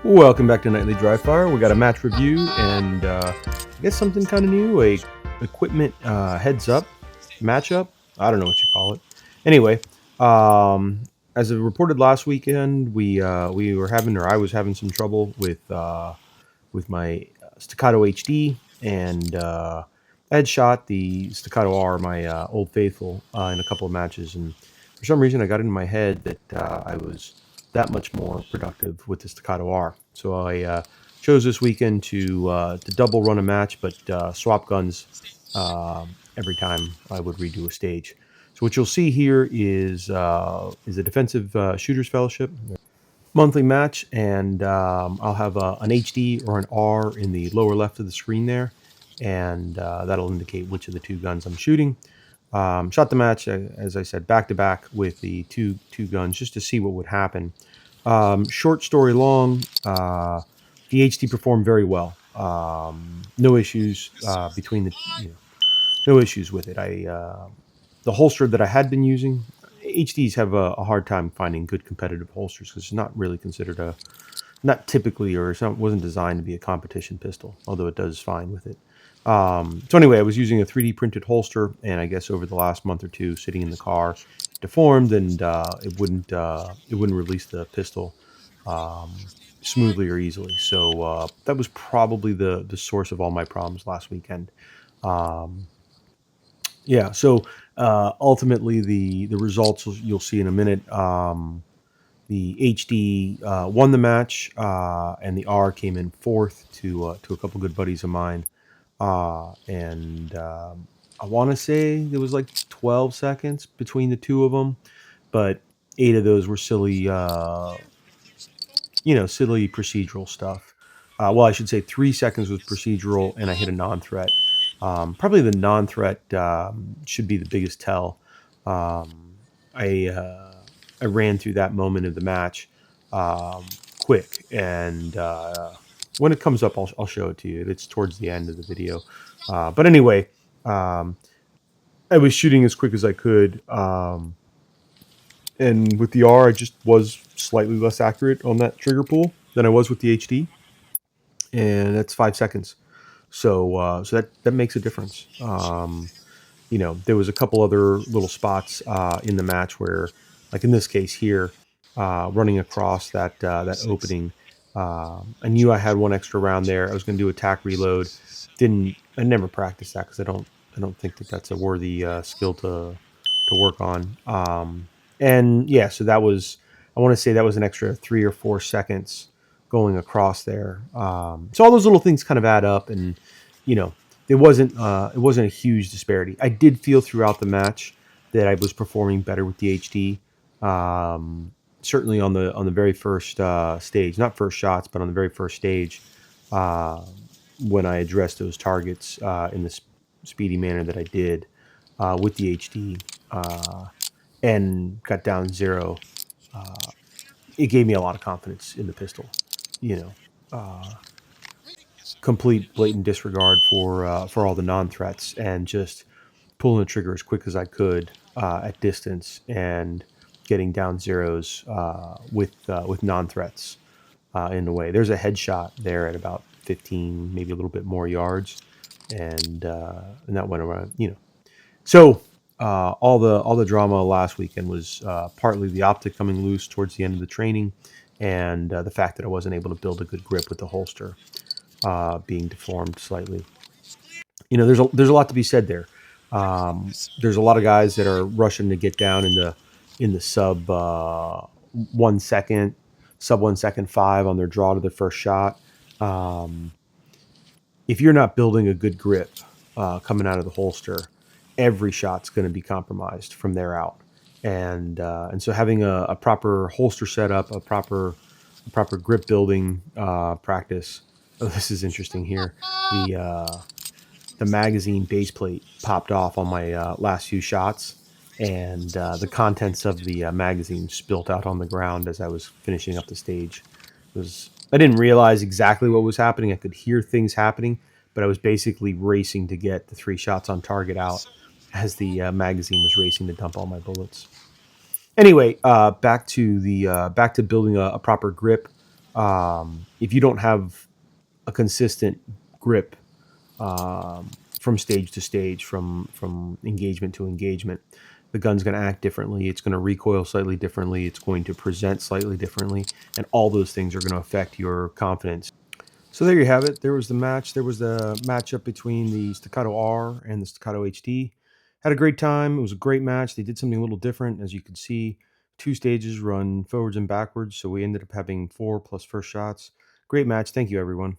Welcome back to Nightly Dry Fire. We got a match review and I guess something kind of new, a equipment heads up matchup. I don't know what you call it. Anyway, as I reported last weekend, we were having, or I was having some trouble with my Staccato HD, and I had shot the Staccato R, my old faithful, in a couple of matches, and for some reason I got it in my head that I was that much more productive with the Staccato R. So I chose this weekend to double run a match, but swap guns every time I would redo a stage. So what you'll see here is a defensive shooters fellowship monthly match, and I'll have an HD or an R in the lower left of the screen there, and that'll indicate which of the two guns I'm shooting. Shot the match, as I said, back to back with the two guns just to see what would happen. Short story long, the HD performed very well. No issues between the, no issues with it. The holster that I had been using, HDs have a hard time finding good competitive holsters because it's not really considered not typically, or wasn't designed to be a competition pistol, although it does fine with it. So anyway, I was using a 3D printed holster, and I guess over the last month or two, sitting in the car, deformed, and it wouldn't release the pistol smoothly or easily. So that was probably the source of all my problems last weekend. Yeah, so ultimately the results you'll see in a minute. The HD won the match, and the R came in fourth to a couple good buddies of mine. And I want to say there was like 12 seconds between the two of them, but 8 of those were silly, silly procedural stuff. Well, I should say 3 seconds was procedural, and I hit a non-threat. Probably the non-threat should be the biggest tell. I ran through that moment of the match quick, and when it comes up, I'll show it to you. It's towards the end of the video. But anyway, I was shooting as quick as I could, and with the R, I just was slightly less accurate on that trigger pull than I was with the HD, and that's 5 seconds. So that makes a difference. There was a couple other little spots in the match where, like in this case here, running across that opening, I knew I had one extra round there. I was going to do attack reload. I never practiced that because I don't think that's a worthy skill to work on. And yeah, so that was, I want to say that was an extra 3 or 4 seconds going across there. So all those little things kind of add up, and it wasn't a huge disparity. I did feel throughout the match that I was performing better with the HD. Certainly on the very first stage, not first shots, but on the very first stage, when I addressed those targets in the speedy manner that I did with the HD, and got down 0, it gave me a lot of confidence in the pistol. Complete blatant disregard for all the non-threats, and just pulling the trigger as quick as I could at distance, and getting down zeros with non-threats in the way. There's a headshot there at about 15, maybe a little bit more yards, and that went around. So all the drama last weekend was partly the optic coming loose towards the end of the training, and the fact that I wasn't able to build a good grip with the holster being deformed slightly. There's a lot to be said there. There's a lot of guys that are rushing to get down in the sub 1 second, sub 1 second 5 on their draw to their first shot. If you're not building a good grip coming out of the holster, every shot's going to be compromised from there out. And so having a proper holster setup, a proper grip building practice. Oh, this is interesting here. The magazine base plate popped off on my last few shots, and the contents of the magazine spilt out on the ground as I was finishing up the stage. I didn't realize exactly what was happening. I could hear things happening, but I was basically racing to get the 3 shots on target out as the magazine was racing to dump all my bullets. Anyway, back to building a proper grip. If you don't have a consistent grip from stage to stage, from engagement to engagement, the gun's going to act differently. It's going to recoil slightly differently. It's going to present slightly differently, and all those things are going to affect your confidence. So there you have it. There was the match. There was the matchup between the Staccato R and the Staccato HD. Had a great time. It was a great match. They did something a little different, as you could see. Two stages run forwards and backwards, so we ended up having 4 plus first shots. Great match. Thank you, everyone.